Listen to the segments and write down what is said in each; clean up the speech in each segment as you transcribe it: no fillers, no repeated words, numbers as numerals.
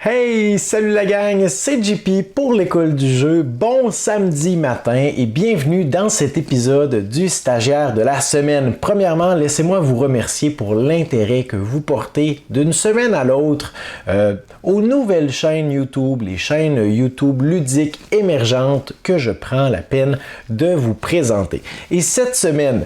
Hey, salut la gang, c'est JP pour l'école du jeu. Bon samedi matin et bienvenue dans cet épisode du stagiaire de la semaine. Premièrement, laissez-moi vous remercier pour l'intérêt que vous portez d'une semaine à l'autre aux nouvelles chaînes YouTube, les chaînes YouTube ludiques émergentes que je prends la peine de vous présenter. Et cette semaine,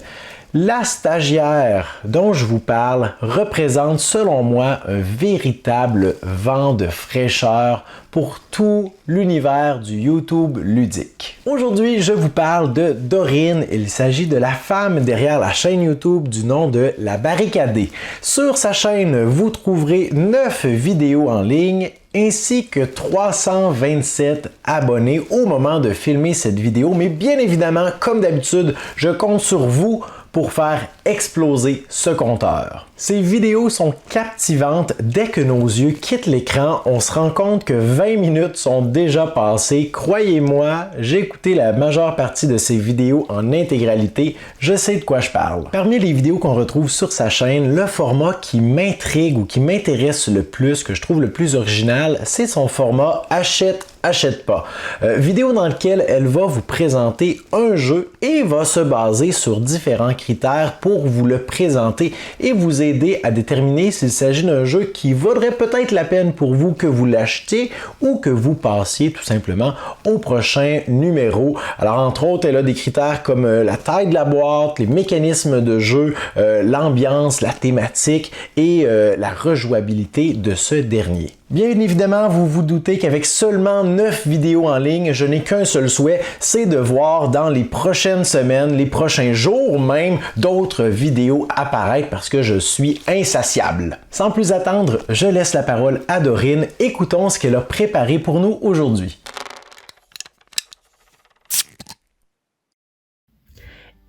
la stagiaire dont je vous parle représente selon moi un véritable vent de fraîcheur pour tout l'univers du YouTube ludique. Aujourd'hui, je vous parle de Dorine. Il s'agit de la femme derrière la chaîne YouTube du nom de La Barricadée. Sur sa chaîne, vous trouverez 9 vidéos en ligne ainsi que 327 abonnés au moment de filmer cette vidéo. Mais bien évidemment, comme d'habitude, je compte sur vous pour faire exploser ce compteur. Ces vidéos sont captivantes. Dès que nos yeux quittent l'écran, on se rend compte que 20 minutes sont déjà passées. Croyez-moi, j'ai écouté la majeure partie de ces vidéos en intégralité. Je sais de quoi je parle. Parmi les vidéos qu'on retrouve sur sa chaîne, le format qui m'intrigue ou qui m'intéresse le plus, que je trouve le plus original, c'est son format achète pas. Vidéo dans laquelle elle va vous présenter un jeu et va se baser sur différents critères pour vous le présenter et vous aider à déterminer s'il s'agit d'un jeu qui vaudrait peut-être la peine pour vous que vous l'achetiez ou que vous passiez tout simplement au prochain numéro. Alors entre autres, elle a des critères comme la taille de la boîte, les mécanismes de jeu, l'ambiance, la thématique et la rejouabilité de ce dernier. Bien évidemment, vous vous doutez qu'avec seulement 9 vidéos en ligne, je n'ai qu'un seul souhait, c'est de voir dans les prochaines semaines, les prochains jours même, d'autres vidéos apparaître parce que je suis insatiable. Sans plus attendre, je laisse la parole à Dorine. Écoutons ce qu'elle a préparé pour nous aujourd'hui.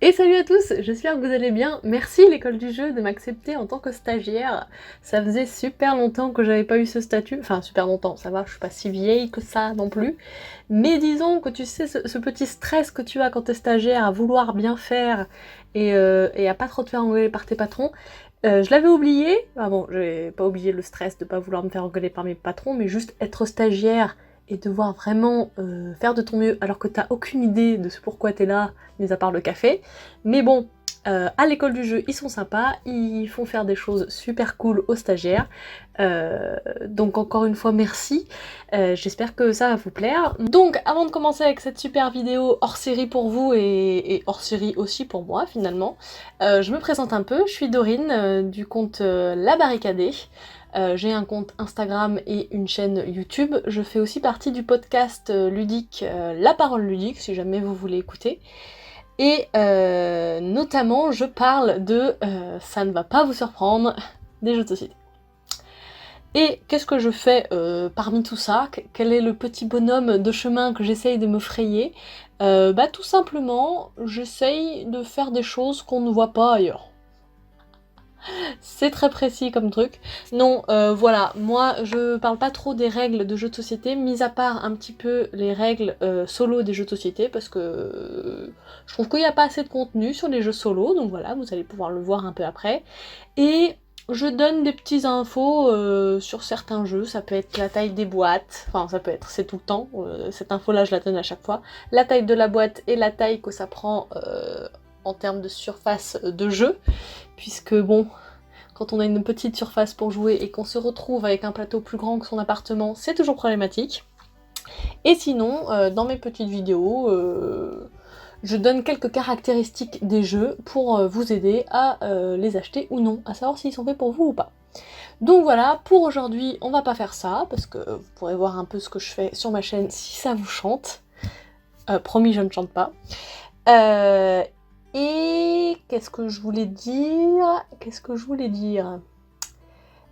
Et salut à tous, j'espère que vous allez bien. Merci l'école du jeu de m'accepter en tant que stagiaire. Ça faisait super longtemps que j'avais pas eu ce statut. Enfin, super longtemps, ça va, je suis pas si vieille que ça non plus. Mais disons que tu sais, ce petit stress que tu as quand t'es stagiaire à vouloir bien faire et à pas trop te faire engueuler par tes patrons, je l'avais oublié. Ah bon, j'ai pas oublié le stress de pas vouloir me faire engueuler par mes patrons, mais juste être stagiaire et devoir vraiment faire de ton mieux alors que t'as aucune idée de ce pourquoi t'es là, mis à part le café. Mais bon, à l'école du jeu, ils sont sympas, ils font faire des choses super cool aux stagiaires. Donc encore une fois, merci. J'espère que ça va vous plaire. Donc avant de commencer avec cette super vidéo hors série pour vous et hors série aussi pour moi finalement, je me présente un peu. Je suis Dorine du compte La Barricadée. J'ai un compte Instagram et une chaîne YouTube. Je fais aussi partie du podcast ludique La Parole Ludique, si jamais vous voulez écouter. Et notamment, je parle de, ça ne va pas vous surprendre, des jeux de société. Et qu'est-ce que je fais parmi tout ça? Quel est le petit bonhomme de chemin que j'essaye de me frayer? Tout simplement, j'essaye de faire des choses qu'on ne voit pas ailleurs. C'est très précis comme truc. Non, voilà, moi je parle pas trop des règles de jeux de société, mis à part un petit peu les règles solo des jeux de société, parce que je trouve qu'il n'y a pas assez de contenu sur les jeux solo, donc voilà, vous allez pouvoir le voir un peu après. Et je donne des petites infos sur certains jeux, ça peut être la taille des boîtes, enfin ça peut être, c'est tout le temps, cette info-là je la donne à chaque fois, la taille de la boîte et la taille que ça prend en termes de surface de jeu, puisque bon, quand on a une petite surface pour jouer et qu'on se retrouve avec un plateau plus grand que son appartement, c'est toujours problématique. Et sinon, dans mes petites vidéos, je donne quelques caractéristiques des jeux pour vous aider à les acheter ou non, à savoir s'ils sont faits pour vous ou pas. Donc voilà, pour aujourd'hui, on va pas faire ça, parce que vous pourrez voir un peu ce que je fais sur ma chaîne si ça vous chante. Promis, je ne chante pas. Et qu'est-ce que je voulais dire?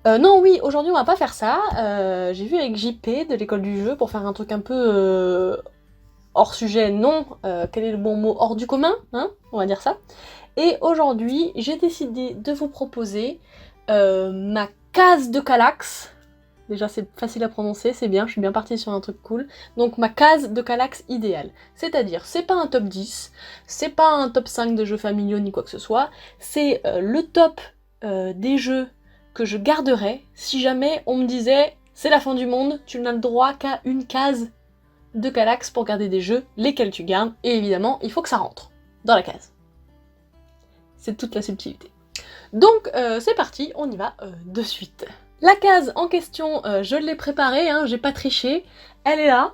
Non, oui, aujourd'hui on va pas faire ça. J'ai vu avec JP de l'école du jeu pour faire un truc un peu hors sujet, non, quel est le bon mot? Hors du commun, hein, on va dire ça. Et aujourd'hui, j'ai décidé de vous proposer ma case de Kallax. Déjà c'est facile à prononcer, c'est bien, je suis bien partie sur un truc cool. Donc ma case de Kallax idéale. C'est-à-dire, c'est pas un top 10, c'est pas un top 5 de jeux familiaux ni quoi que ce soit, c'est le top des jeux que je garderais si jamais on me disait c'est la fin du monde, tu n'as le droit qu'à une case de Kallax pour garder des jeux, lesquels tu gardes, et évidemment, il faut que ça rentre dans la case. C'est toute la subtilité. Donc, c'est parti, on y va de suite. La case en question, je l'ai préparée, hein, j'ai pas triché, elle est là.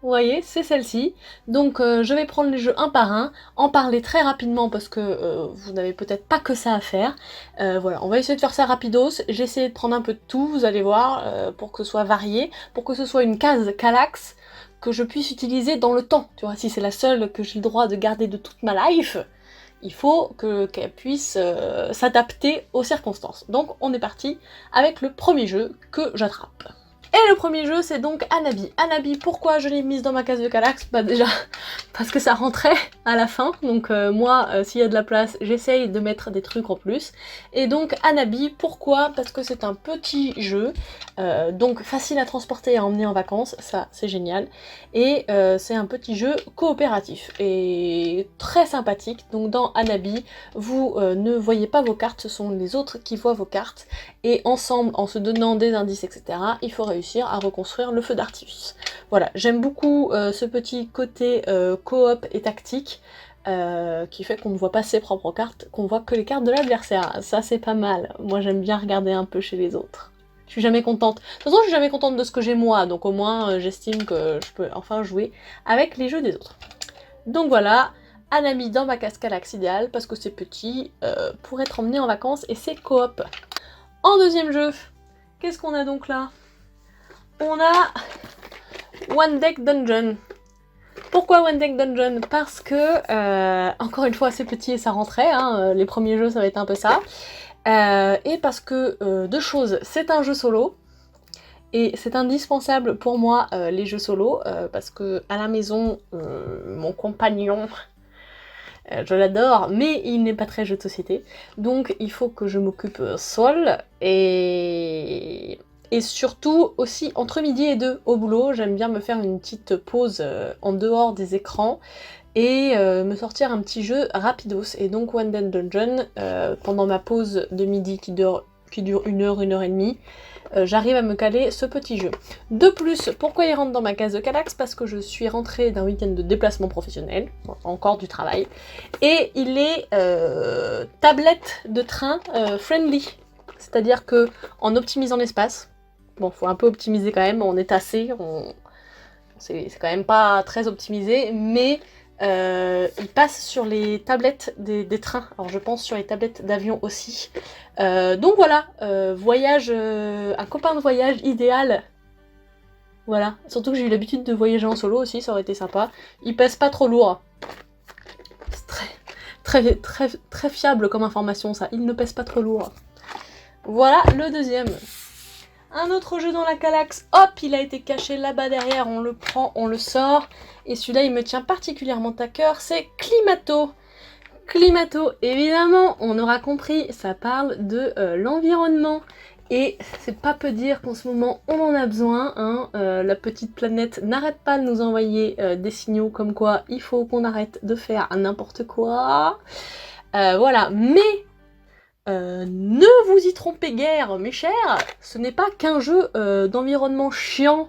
Vous voyez, c'est celle-ci. Donc je vais prendre les jeux un par un, en parler très rapidement parce que vous n'avez peut-être pas que ça à faire. Voilà, on va essayer de faire ça rapidos. J'ai essayé de prendre un peu de tout, vous allez voir, pour que ce soit varié, pour que ce soit une case Kallax que je puisse utiliser dans le temps. Tu vois, si c'est la seule que j'ai le droit de garder de toute ma life, il faut qu'elle puisse s'adapter aux circonstances. Donc on est parti avec le premier jeu que j'attrape. Et le premier jeu, c'est donc Hanabi. Hanabi, pourquoi je l'ai mise dans ma case de Kallax? Bah déjà, parce que ça rentrait à la fin, donc moi, s'il y a de la place, j'essaye de mettre des trucs en plus. Et donc Hanabi, pourquoi? Parce que c'est un petit jeu, donc facile à transporter et à emmener en vacances, ça c'est génial. Et c'est un petit jeu coopératif, et très sympathique. Donc dans Hanabi, vous ne voyez pas vos cartes, ce sont les autres qui voient vos cartes. Et ensemble, en se donnant des indices, etc., il faut réussir à reconstruire le feu d'artifice. Voilà, j'aime beaucoup ce petit côté coop et tactique qui fait qu'on ne voit pas ses propres cartes, qu'on voit que les cartes de l'adversaire. Ça c'est pas mal, moi j'aime bien regarder un peu chez les autres. Je suis jamais contente. De toute façon, je suis jamais contente de ce que j'ai moi, donc au moins j'estime que je peux enfin jouer avec les jeux des autres. Donc voilà, Hanabi dans ma case Kallax idéale, parce que c'est petit, pour être emmené en vacances, et c'est coop. En deuxième jeu, qu'est-ce qu'on a donc là? On a One Deck Dungeon. Pourquoi One Deck Dungeon? Parce que, encore une fois, c'est petit et ça rentrait, hein, les premiers jeux ça va être un peu ça. Et parce que, deux choses, c'est un jeu solo, et c'est indispensable pour moi les jeux solo, parce que à la maison, mon compagnon, je l'adore, mais il n'est pas très jeu de société, donc il faut que je m'occupe seule, et surtout aussi entre midi et 2 au boulot, j'aime bien me faire une petite pause en dehors des écrans, et me sortir un petit jeu rapidos, et donc One Deck Dungeon, pendant ma pause de midi qui dure 1 heure, 1 heure et demie, j'arrive à me caler ce petit jeu. De plus, pourquoi il rentre dans ma case de Kallax? Parce que je suis rentrée d'un week-end de déplacement professionnel, encore du travail, et il est tablette de train friendly, c'est-à-dire que en optimisant l'espace, bon, faut un peu optimiser quand même, on est tassé, c'est quand même pas très optimisé, mais il passe sur les tablettes des trains, alors je pense sur les tablettes d'avion aussi. Donc voilà, voyage, un copain de voyage idéal. Voilà, surtout que j'ai eu l'habitude de voyager en solo aussi, ça aurait été sympa. Il pèse pas trop lourd. C'est très fiable comme information ça, il ne pèse pas trop lourd. Voilà le deuxième. Un autre jeu dans la Kallax, hop, il a été caché là-bas derrière, on le prend, on le sort. Et celui-là, il me tient particulièrement à cœur, c'est Climato. Climato, évidemment, on aura compris, ça parle de l'environnement. Et c'est pas peu dire qu'en ce moment, on en a besoin. Hein. La petite planète n'arrête pas de nous envoyer des signaux comme quoi il faut qu'on arrête de faire n'importe quoi. Voilà, mais... ne vous y trompez guère, mes chers, ce n'est pas qu'un jeu d'environnement chiant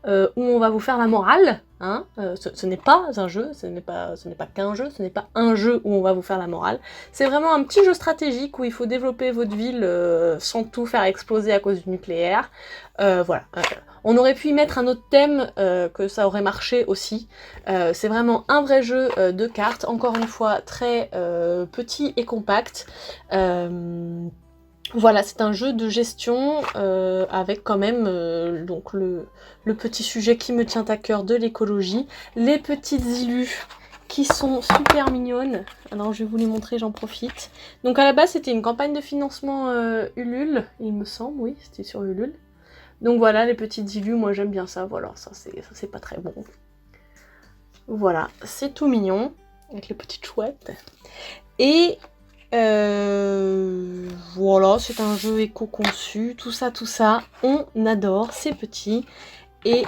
où on va vous faire la morale, hein. Ce n'est pas un jeu, ce n'est pas qu'un jeu, ce n'est pas un jeu où on va vous faire la morale. C'est vraiment un petit jeu stratégique où il faut développer votre ville sans tout faire exploser à cause du nucléaire. Voilà. On aurait pu y mettre un autre thème, que ça aurait marché aussi. C'est vraiment un vrai jeu de cartes, encore une fois très petit et compact. Voilà, c'est un jeu de gestion avec quand même donc le petit sujet qui me tient à cœur de l'écologie, les petites illus qui sont super mignonnes. Alors je vais vous les montrer, j'en profite. Donc à la base c'était une campagne de financement Ulule, il me semble, oui, c'était sur Ulule. Donc voilà, les petites illus, moi j'aime bien ça, voilà, ça c'est pas très bon. Voilà, c'est tout mignon, avec les petites chouettes. Et voilà, c'est un jeu éco-conçu, tout ça, on adore, c'est petit. Et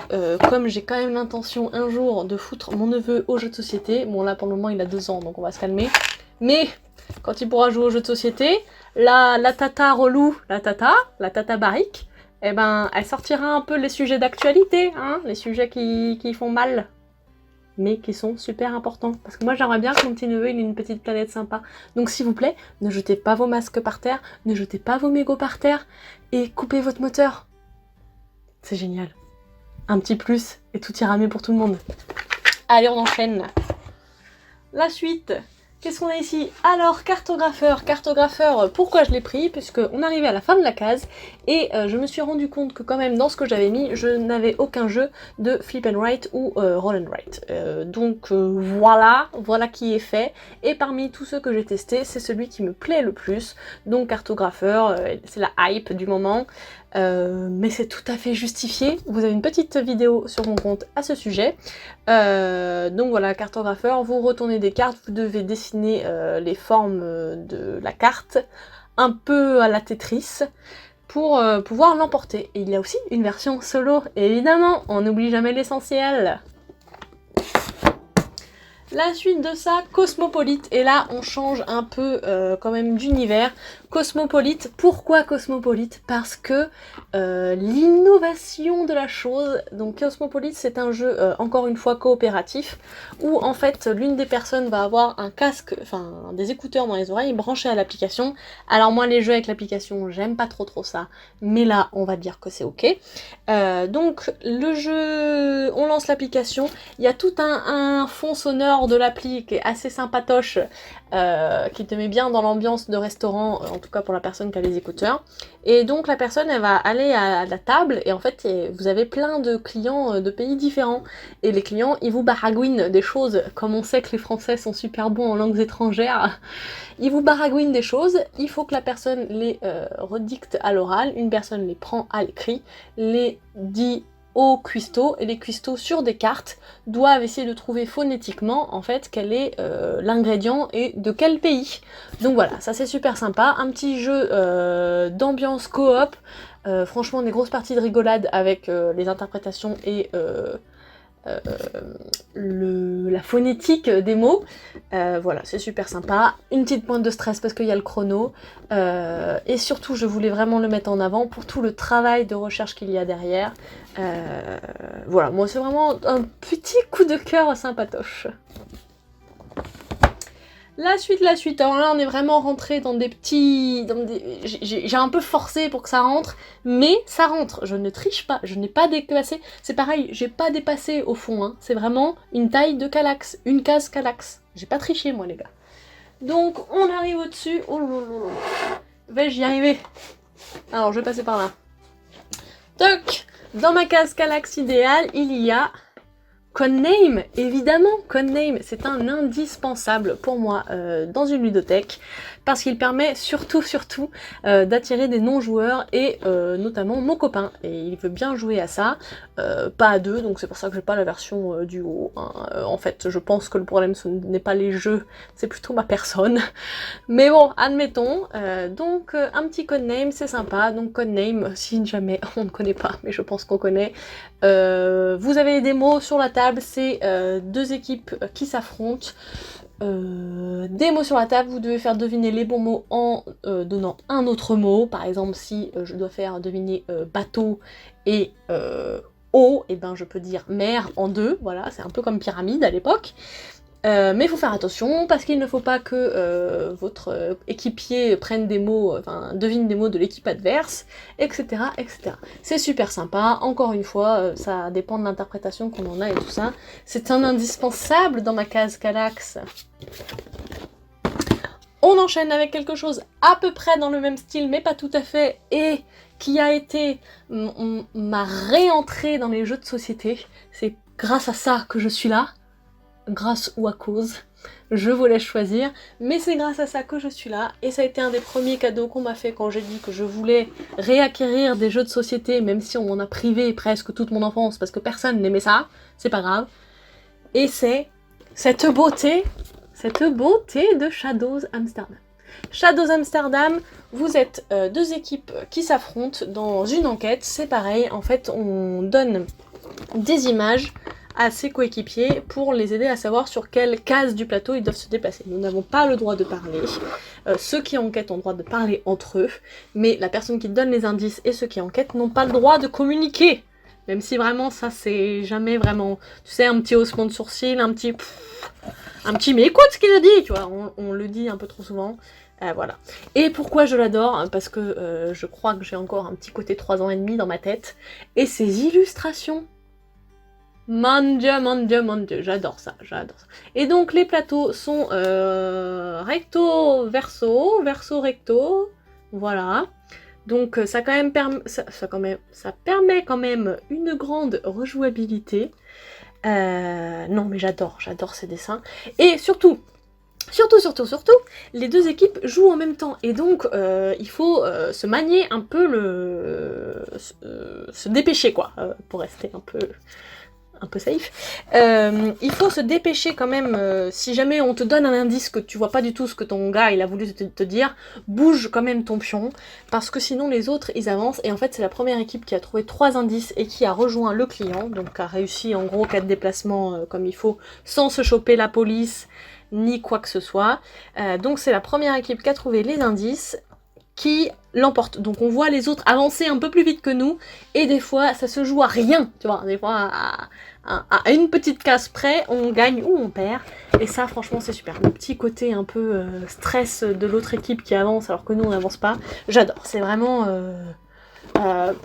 comme j'ai quand même l'intention un jour de foutre mon neveu au jeu de société, bon là pour le moment il a 2 ans donc on va se calmer, mais quand il pourra jouer au jeu de société, la tata relou, la tata barrique, eh ben, elle sortira un peu les sujets d'actualité, hein, les sujets qui font mal, mais qui sont super importants. Parce que moi, j'aimerais bien que mon petit neveu, il ait une petite planète sympa. Donc, s'il vous plaît, ne jetez pas vos masques par terre, ne jetez pas vos mégots par terre, et coupez votre moteur. C'est génial. Un petit plus, et tout ira mieux pour tout le monde. Allez, on enchaîne. La suite. Qu'est-ce qu'on a ici? Alors, cartographeur. Cartographeur, pourquoi je l'ai pris? Puisqu'on arrivait à la fin de la case, et je me suis rendu compte que quand même, dans ce que j'avais mis, je n'avais aucun jeu de flip and write ou roll and write. Donc voilà qui est fait. Et parmi tous ceux que j'ai testés, c'est celui qui me plaît le plus. Donc cartographeur, c'est la hype du moment. Mais c'est tout à fait justifié. Vous avez une petite vidéo sur mon compte à ce sujet. Donc voilà, cartographeur, vous retournez des cartes, vous devez dessiner les formes de la carte, un peu à la Tetris, pour pouvoir l'emporter. Et il y a aussi une version solo, et évidemment, on n'oublie jamais l'essentiel. La suite de ça, Cosmopolite, et là on change un peu quand même d'univers. Cosmopolite, pourquoi Cosmopolite? Parce que l'innovation de la chose, donc Cosmopolite c'est un jeu encore une fois coopératif, où en fait l'une des personnes va avoir un casque, enfin des écouteurs dans les oreilles branchés à l'application. Alors moi les jeux avec l'application j'aime pas trop ça, mais là on va dire que c'est ok. Donc le jeu, on lance l'application, il y a tout un fond sonore de l'appli qui est assez sympatoche, qui te met bien dans l'ambiance de restaurant, en tout cas pour la personne qui a les écouteurs. Et donc la personne elle va aller à la table, et en fait vous avez plein de clients de pays différents, et les clients ils vous baragouinent des choses, comme on sait que les Français sont super bons en langues étrangères, ils vous baragouinent des choses, il faut que la personne les redicte à l'oral, une personne les prend à l'écrit, les dit aux cuistots, et les cuistots sur des cartes doivent essayer de trouver phonétiquement en fait quel est l'ingrédient et de quel pays. Donc voilà, ça c'est super sympa, un petit jeu d'ambiance coop, franchement des grosses parties de rigolade avec les interprétations et la phonétique des mots. Voilà, c'est super sympa. Une petite pointe de stress parce qu'il y a le chrono. Et surtout, je voulais vraiment le mettre en avant pour tout le travail de recherche qu'il y a derrière. Voilà, moi c'est vraiment un petit coup de cœur sympatoche. La suite, alors là on est vraiment rentré dans des petits... J'ai un peu forcé pour que ça rentre, mais ça rentre, je ne triche pas, je n'ai pas dépassé, c'est pareil, j'ai pas dépassé au fond, hein. C'est vraiment une taille de Kallax, une case Kallax, j'ai pas triché moi les gars. Donc on arrive au-dessus, oh lolo, vais-je y arriver? Alors je vais passer par là. Toc, dans ma case Kallax idéale, il y a... Codename, évidemment, Codename, c'est un indispensable pour moi dans une ludothèque, parce qu'il permet surtout d'attirer des non-joueurs, et notamment mon copain, et il veut bien jouer à ça, pas à deux, donc c'est pour ça que j'ai pas la version duo, hein. En fait, je pense que le problème ce n'est pas les jeux, c'est plutôt ma personne, mais bon, admettons. Donc un petit Codename, c'est sympa, donc Codename, si jamais on ne connaît pas, mais je pense qu'on connaît, vous avez des mots sur la table, c'est deux équipes qui s'affrontent. Des mots sur la table, vous devez faire deviner les bons mots en donnant un autre mot. Par exemple, si je dois faire deviner bateau et eau, et ben je peux dire mer en deux, voilà, c'est un peu comme pyramide à l'époque. Mais il faut faire attention, parce qu'il ne faut pas que votre équipier prenne des mots, enfin devine des mots de l'équipe adverse, etc., etc. C'est super sympa, encore une fois, ça dépend de l'interprétation qu'on en a et tout ça. C'est un indispensable dans ma case Kallax. On enchaîne avec quelque chose à peu près dans le même style, mais pas tout à fait, et qui a été ma réentrée dans les jeux de société. C'est grâce à ça que je suis là. Grâce ou à cause, je vous laisse choisir, mais c'est grâce à ça que je suis là, et ça a été un des premiers cadeaux qu'on m'a fait quand j'ai dit que je voulais réacquérir des jeux de société, même si on m'en a privé presque toute mon enfance, parce que personne n'aimait ça, c'est pas grave, et c'est cette beauté de Shadows Amsterdam. Shadows Amsterdam, vous êtes deux équipes qui s'affrontent dans une enquête, c'est pareil, en fait on donne des images à ses coéquipiers pour les aider à savoir sur quelle case du plateau ils doivent se déplacer. Nous n'avons pas le droit de parler. Ceux qui enquêtent ont le droit de parler entre eux, mais la personne qui donne les indices et ceux qui enquêtent n'ont pas le droit de communiquer. Même si vraiment ça c'est jamais vraiment, tu sais, un petit haussement de sourcil, un petit mais écoute ce qu'il a dit, tu vois, on le dit un peu trop souvent. Voilà. Et pourquoi je l'adore? Parce que je crois que j'ai encore un petit côté 3 ans et demi dans ma tête. Et ces illustrations. Mon dieu, j'adore ça. Et donc les plateaux sont recto, verso, verso, recto. Voilà. Donc ça permet quand même une grande rejouabilité. Non mais j'adore ces dessins. Et surtout, les deux équipes jouent en même temps. Et donc, il faut se manier un peu se dépêcher, quoi, pour rester un peu safe. Il faut se dépêcher quand même, si jamais on te donne un indice que tu vois pas du tout ce que ton gars il a voulu te dire, bouge quand même ton pion, parce que sinon les autres ils avancent, et en fait c'est la première équipe qui a trouvé 3 indices et qui a rejoint le client, donc a réussi en gros 4 déplacements comme il faut, sans se choper la police, ni quoi que ce soit. Donc c'est la première équipe qui a trouvé les indices, qui l'emporte. Donc on voit les autres avancer un peu plus vite que nous, et des fois ça se joue à rien, tu vois, des fois à une petite case près, on gagne ou on perd, et ça franchement c'est super. Le petit côté un peu stress de l'autre équipe qui avance alors que nous on n'avance pas, j'adore, c'est vraiment...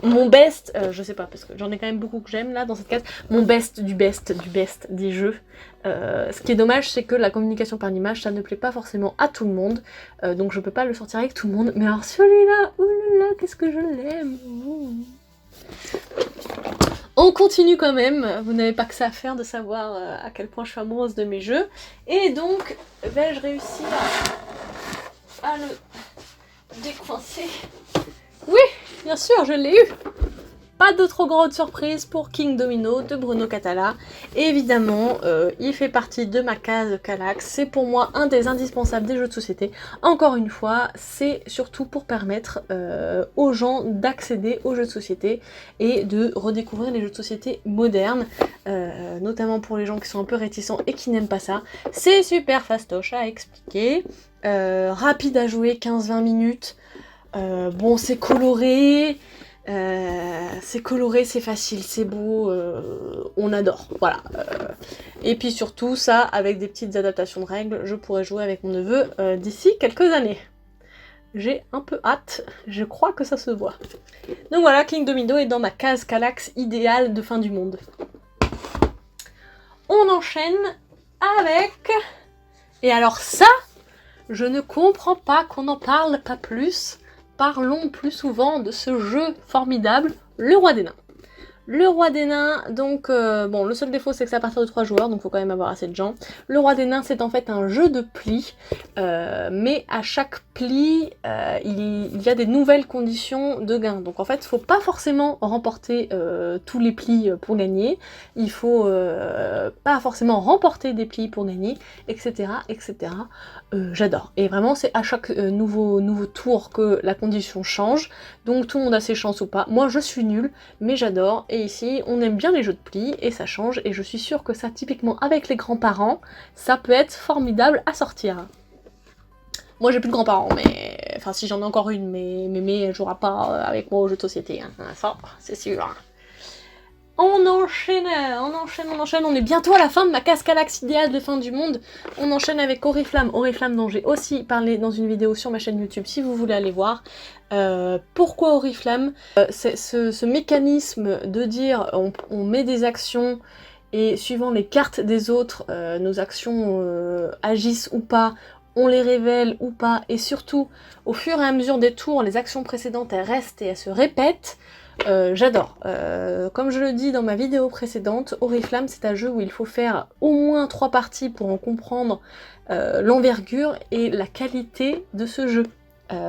mon best, je sais pas, parce que j'en ai quand même beaucoup que j'aime là dans cette case, mon best du best des jeux. Ce qui est dommage, c'est que la communication par l'image, ça ne plaît pas forcément à tout le monde, donc je peux pas le sortir avec tout le monde, mais alors celui-là, oulala, qu'est-ce que je l'aime. On continue quand même, vous n'avez pas que ça à faire de savoir à quel point je suis amoureuse de mes jeux, et donc vais-je réussir à le décoincer? Oui, bien sûr, je l'ai eu. Pas de trop grande surprise pour King Domino de Bruno Catala. Évidemment, il fait partie de ma case Kallax. C'est pour moi un des indispensables des jeux de société. Encore une fois, c'est surtout pour permettre aux gens d'accéder aux jeux de société et de redécouvrir les jeux de société modernes, notamment pour les gens qui sont un peu réticents et qui n'aiment pas ça. C'est super fastoche à expliquer, rapide à jouer, 15-20 minutes. Bon, c'est coloré, c'est facile, c'est beau, on adore, voilà. Et puis surtout, ça, avec des petites adaptations de règles, je pourrais jouer avec mon neveu d'ici quelques années. J'ai un peu hâte, je crois que ça se voit. Donc voilà, King Domino est dans ma case Kallax idéale de fin du monde. On enchaîne avec... Et alors ça, je ne comprends pas qu'on n'en parle pas plus. Parlons plus souvent de ce jeu formidable, Le Roi des Nains. Le Roi des Nains, donc, bon, le seul défaut c'est que c'est à partir de 3 joueurs, donc faut quand même avoir assez de gens. Le Roi des Nains, c'est en fait un jeu de plis, mais à chaque pli, il y a des nouvelles conditions de gain. Donc en fait, faut pas forcément remporter tous les plis pour gagner, il faut pas forcément remporter des plis pour gagner, etc., etc. J'adore. Et vraiment, c'est à chaque nouveau tour que la condition change, donc tout le monde a ses chances ou pas. Moi, je suis nulle, mais j'adore. Et ici, on aime bien les jeux de plis, et ça change, et je suis sûre que ça, typiquement, avec les grands-parents, ça peut être formidable à sortir. Moi, j'ai plus de grands-parents, mais... Enfin, si j'en ai encore une, mais elle jouera pas avec moi aux jeux de société, hein. Ça, c'est sûr. On enchaîne, on est bientôt à la fin de ma case Kallax idéale de fin du monde. On enchaîne avec Oriflamme dont j'ai aussi parlé dans une vidéo sur ma chaîne YouTube si vous voulez aller voir. Pourquoi Oriflamme? C'est ce mécanisme de dire on met des actions et suivant les cartes des autres, nos actions agissent ou pas, on les révèle ou pas, et surtout au fur et à mesure des tours, les actions précédentes elles restent et elles se répètent. J'adore. Comme je le dis dans ma vidéo précédente, Oriflamme c'est un jeu où il faut faire au moins 3 parties pour en comprendre l'envergure et la qualité de ce jeu.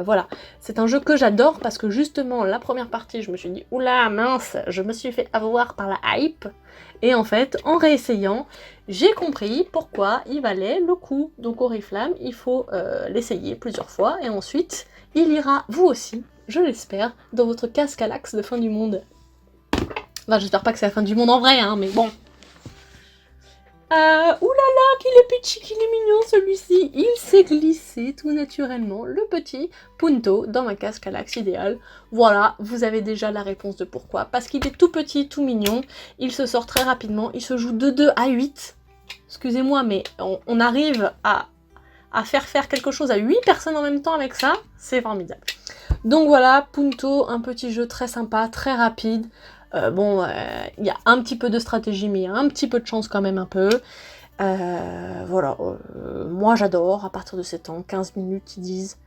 Voilà, c'est un jeu que j'adore parce que justement la première partie je me suis dit oula mince, je me suis fait avoir par la hype, et en fait en réessayant j'ai compris pourquoi il valait le coup. Donc Oriflamme il faut l'essayer plusieurs fois et ensuite il ira vous aussi, je l'espère, dans votre case Kallax de fin du monde. Enfin, j'espère pas que c'est la fin du monde en vrai, hein, mais bon. Ouh là là, qu'il est petit, qu'il est mignon celui-ci. Il s'est glissé tout naturellement, le petit Punto, dans ma Cascalax idéale. Voilà, vous avez déjà la réponse de pourquoi. Parce qu'il est tout petit, tout mignon, il se sort très rapidement, il se joue de 2 à 8. Excusez-moi, mais on arrive à faire quelque chose à 8 personnes en même temps avec ça, c'est formidable. Donc voilà, Punto, un petit jeu très sympa, très rapide. Il y a un petit peu de stratégie, mais il y a un petit peu de chance quand même un peu. Moi j'adore, à partir de 7 ans, 15 minutes ils disent.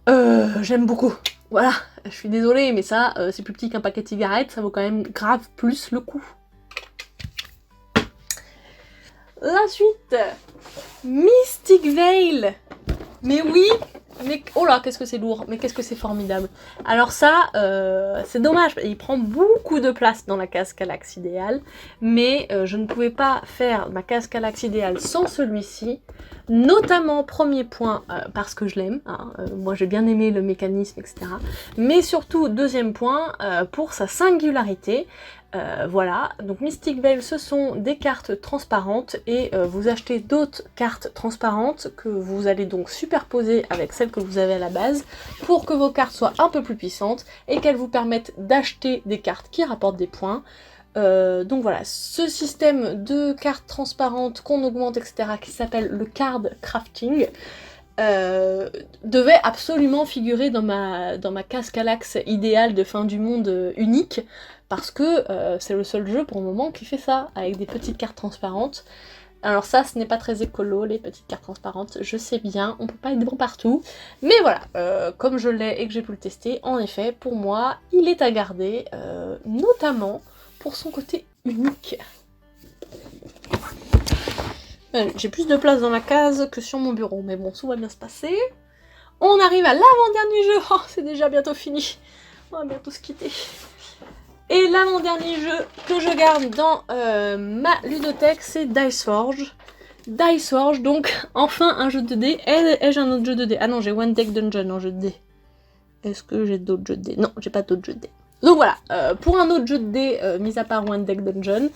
J'aime beaucoup. Voilà, je suis désolée, mais ça, c'est plus petit qu'un paquet de cigarettes, ça vaut quand même grave plus le coup. La suite, Mystic Veil. Mais oui, mais oh là, qu'est-ce que c'est lourd, mais qu'est-ce que c'est formidable. Alors ça, c'est dommage, il prend beaucoup de place dans la Cascalax idéale, mais je ne pouvais pas faire ma Cascalax idéale sans celui-ci, notamment, premier point, parce que je l'aime, hein, moi j'ai bien aimé le mécanisme, etc. Mais surtout, deuxième point, pour sa singularité. Voilà, donc Mystic Veil, ce sont des cartes transparentes et vous achetez d'autres cartes transparentes que vous allez donc superposer avec celles que vous avez à la base pour que vos cartes soient un peu plus puissantes et qu'elles vous permettent d'acheter des cartes qui rapportent des points. Donc voilà, ce système de cartes transparentes qu'on augmente, etc., qui s'appelle le card crafting, devait absolument figurer dans ma Cascalax idéale de fin du monde unique, parce que c'est le seul jeu pour le moment qui fait ça, avec des petites cartes transparentes. Alors ça, ce n'est pas très écolo, les petites cartes transparentes, je sais bien, on peut pas être bon partout, mais voilà, comme je l'ai et que j'ai pu le tester, en effet, pour moi, il est à garder, notamment pour son côté unique. J'ai plus de place dans la case que sur mon bureau, mais bon, tout va bien se passer. On arrive à l'avant-dernier jeu, oh, c'est déjà bientôt fini, on va bientôt se quitter. Et l'avant-dernier jeu que je garde dans ma ludothèque, c'est Diceforge. Diceforge, donc enfin un jeu de dés. Ai-je un autre jeu de dés? Ah non, j'ai One Deck Dungeon en jeu de dés. Est-ce que j'ai d'autres jeux de dés? Non, j'ai pas d'autres jeux de dés. Donc voilà, pour un autre jeu de dés, mis à part One Deck Dungeon,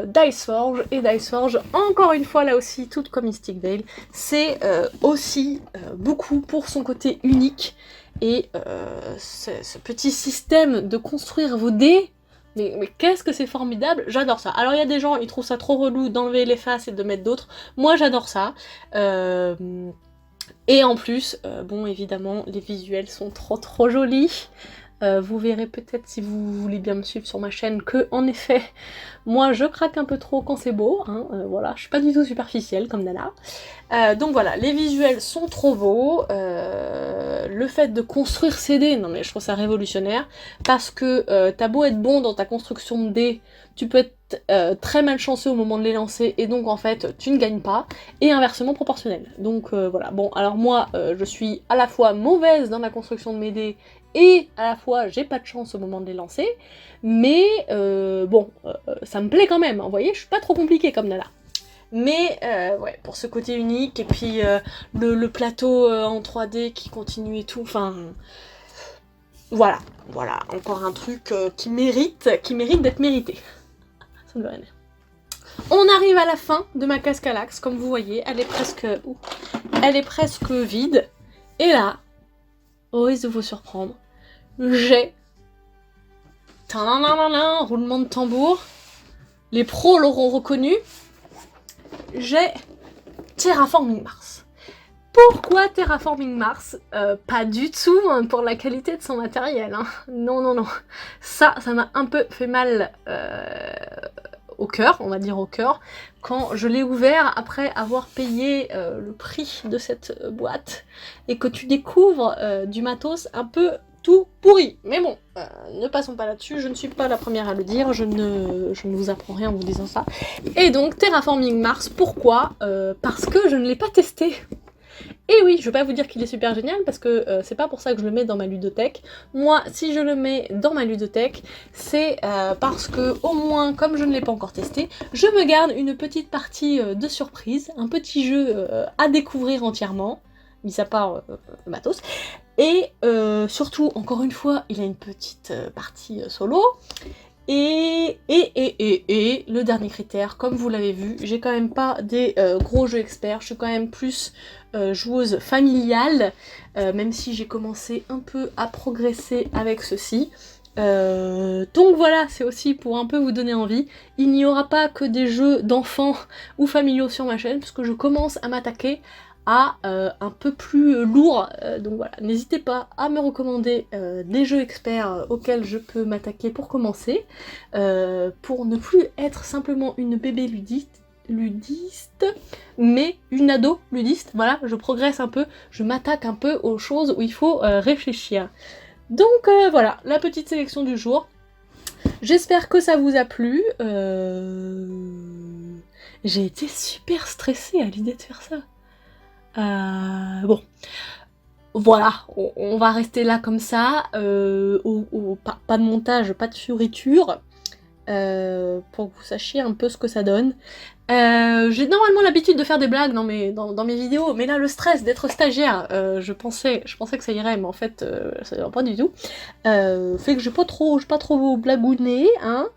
Diceforge, et Diceforge, encore une fois là aussi, tout comme Mystic Veil, c'est aussi beaucoup pour son côté unique, et ce petit système de construire vos dés, mais qu'est-ce que c'est formidable, j'adore ça. Alors il y a des gens, ils trouvent ça trop relou d'enlever les faces et de mettre d'autres, moi j'adore ça. Et en plus, bon évidemment, les visuels sont trop jolis. Vous verrez peut-être si vous voulez bien me suivre sur ma chaîne que, en effet, moi je craque un peu trop quand c'est beau, hein, voilà, je suis pas du tout superficielle comme Nana. Donc voilà, les visuels sont trop beaux, le fait de construire ces dés, non mais je trouve ça révolutionnaire, parce que t'as beau être bon dans ta construction de dés, tu peux être très malchanceux au moment de les lancer, et donc en fait tu ne gagnes pas, et inversement proportionnel. Donc voilà, bon alors moi je suis à la fois mauvaise dans la construction de mes dés, et à la fois j'ai pas de chance au moment de les lancer, mais ça me plaît quand même, hein, vous voyez, je suis pas trop compliquée comme Nana. Mais ouais, pour ce côté unique, et puis le plateau en 3D qui continue et tout, enfin... Voilà, encore un truc qui mérite d'être mérité. Ça me veut rien dire. On arrive à la fin de ma Cascalax, comme vous voyez, elle est presque vide, et là... au risque de vous surprendre, j'ai... roulement de tambour. Les pros l'auront reconnu. J'ai Terraforming Mars. Pourquoi Terraforming Mars? Pas du tout hein, pour la qualité de son matériel. Hein. Non. Ça m'a un peu fait mal au cœur, on va dire au cœur, quand je l'ai ouvert après avoir payé le prix de cette boîte et que tu découvres du matos un peu tout pourri. Mais bon, ne passons pas là-dessus, je ne suis pas la première à le dire, je ne vous apprends rien en vous disant ça. Et donc Terraforming Mars, pourquoi? Parce que je ne l'ai pas testé. Et oui, je vais pas vous dire qu'il est super génial parce que c'est pas pour ça que je le mets dans ma ludothèque. Moi, si je le mets dans ma ludothèque, c'est parce que, au moins, comme je ne l'ai pas encore testé, je me garde une petite partie de surprise, un petit jeu à découvrir entièrement, mis à part le matos. Et surtout, encore une fois, il a une petite partie solo. Et le dernier critère, comme vous l'avez vu, j'ai quand même pas des gros jeux experts, je suis quand même plus joueuse familiale, même si j'ai commencé un peu à progresser avec ceci. Donc voilà, c'est aussi pour un peu vous donner envie. Il n'y aura pas que des jeux d'enfants ou familiaux sur ma chaîne, parce que je commence à m'attaquer à un peu plus lourd. Donc voilà, n'hésitez pas à me recommander des jeux experts auxquels je peux m'attaquer pour commencer, pour ne plus être simplement une bébé ludiste, mais une ado ludiste. Voilà, je progresse un peu, je m'attaque un peu aux choses où il faut réfléchir. Donc voilà, la petite sélection du jour. J'espère que ça vous a plu. J'ai été super stressée à l'idée de faire ça. Bon, voilà, on va rester là comme ça, pas de montage, pas de fioriture, pour que vous sachiez un peu ce que ça donne. J'ai normalement l'habitude de faire des blagues dans mes vidéos, mais là le stress d'être stagiaire, je pensais que ça irait, mais en fait ça ira pas du tout. Fait que je vais pas trop blagouner, hein,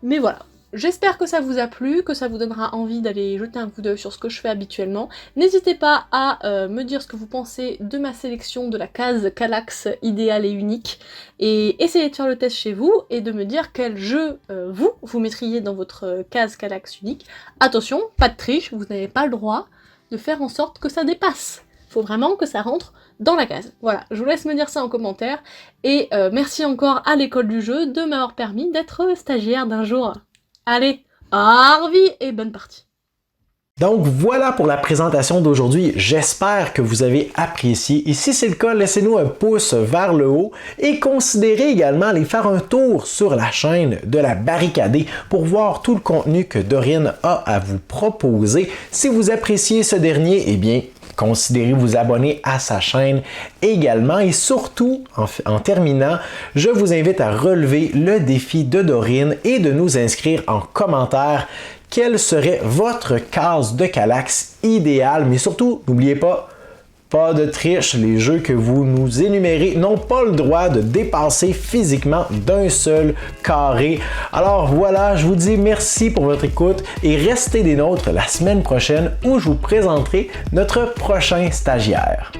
mais voilà. J'espère que ça vous a plu, que ça vous donnera envie d'aller jeter un coup d'œil sur ce que je fais habituellement. N'hésitez pas à me dire ce que vous pensez de ma sélection de la case Kallax idéale et unique, et essayez de faire le test chez vous, et de me dire quel jeu vous mettriez dans votre case Kallax unique. Attention, pas de triche, vous n'avez pas le droit de faire en sorte que ça dépasse. Faut vraiment que ça rentre dans la case. Voilà, je vous laisse me dire ça en commentaire, et merci encore à l'école du jeu de m'avoir permis d'être stagiaire d'un jour. Allez, au revoir et bonne partie. Donc voilà pour la présentation d'aujourd'hui, j'espère que vous avez apprécié et si c'est le cas, laissez-nous un pouce vers le haut et considérez également aller faire un tour sur la chaîne de la Barricadée pour voir tout le contenu que Dorine a à vous proposer. Si vous appréciez ce dernier, eh bien considérez vous abonner à sa chaîne également et surtout, en terminant, je vous invite à relever le défi de Dorine et de nous inscrire en commentaire quelle serait votre case de Kallax idéale, mais surtout, n'oubliez pas de triche, les jeux que vous nous énumérez n'ont pas le droit de dépasser physiquement d'un seul carré. Alors voilà, je vous dis merci pour votre écoute et restez des nôtres la semaine prochaine où je vous présenterai notre prochain stagiaire.